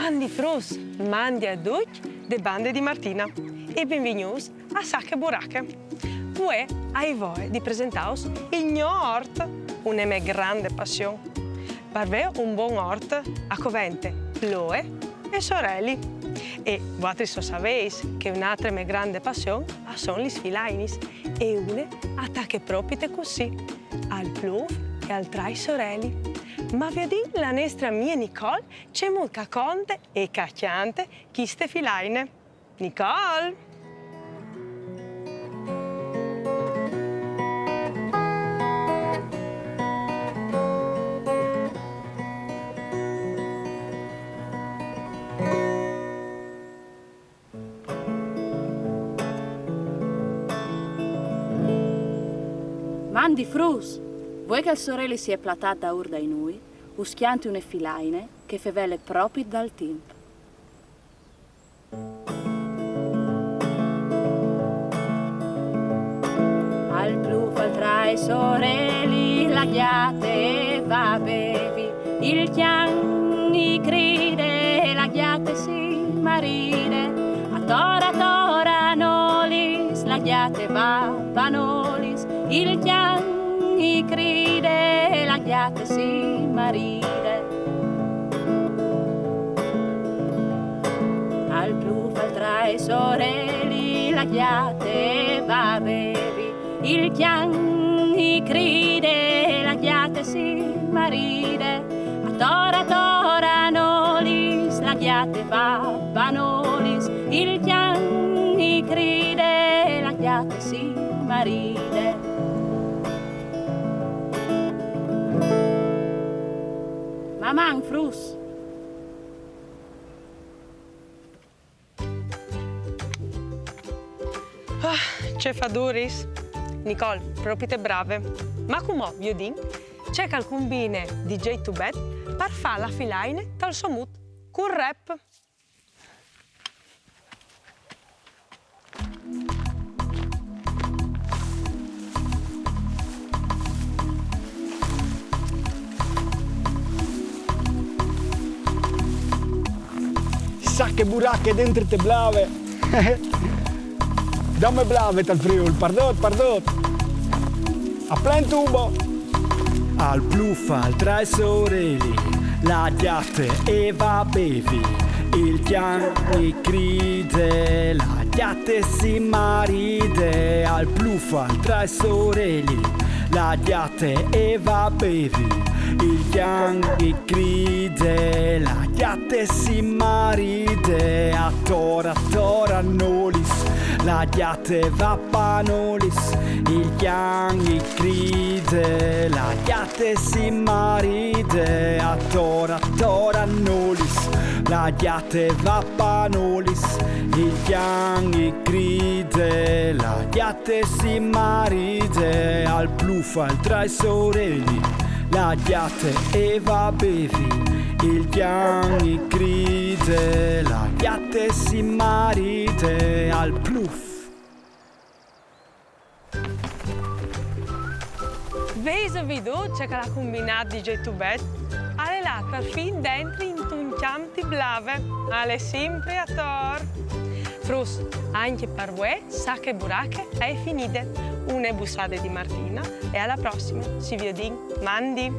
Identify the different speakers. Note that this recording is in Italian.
Speaker 1: Mandi frus, mandi a tutti de bande di Martina e benvenuti a Sacche Buracche. Poi ai voi di presentaos il mio ort, una mia grande passione. Per me un buon ort a covente ploe e sorelli. E voi sapete che un'altra mia grande passione sono gli sfilainis e une attacche proprio così, al plov e al trai sorelli. Ma vedi, la nostra mia Nicole c'è molto conte e cacciante chi ste filaine. Nicole!
Speaker 2: Mandi frus! Vuoi che il sorelle si è platata ur dai noi, uschianti une filaine che fevele proprio dal tempo. Al blu fal tra i sorelli, la ghiate va bevi, il chianni cride, la ghiate si maride, a tora nolis, la ghiate va panolis, il chianni cride, la ghiate si maride. Al blu fal tra i sorelli, la ghiate va bevi, il chianni cride, la ghiate si maride, a tora nolis, la ghiate va panolis, il chianni cride, la ghiate si maride. Maman frus.
Speaker 1: C'è Faduris? Nicole, proprio te brave. Ma come, Viodin, c'è qualcun bine DJ Tubet per fare la filaine dal somut con rap.
Speaker 3: Sacche buracche dentro te blave. Dammi blave tal friul, pardot. A plen tubo. Al plufal tra i sorelli, la ghiate e va bevi. Il chianni cride, la ghiate si maride. Al plufal tra i sorelli, la ghiate e va bevi. Il chianni cride, la ghiate si maride, a tora nolis, la ghiate va panolis, il chianni cride, la ghiate si maride, a tora nolis, la ghiate va panolis, il chianni cride, la ghiate si maride, al plufal tra i sorelli, la ghiate e va bevi, il chianni cride, la ghiate si maride, al pluf.
Speaker 1: Vese video c'è che la combinata DJ Tubet, alle là per fin dentro in un chianti blave, alle sempre a tor. Frus, anche per voi, Sacche Buracche è finite. Una bussata di Martina e alla prossima, si vede, mandi!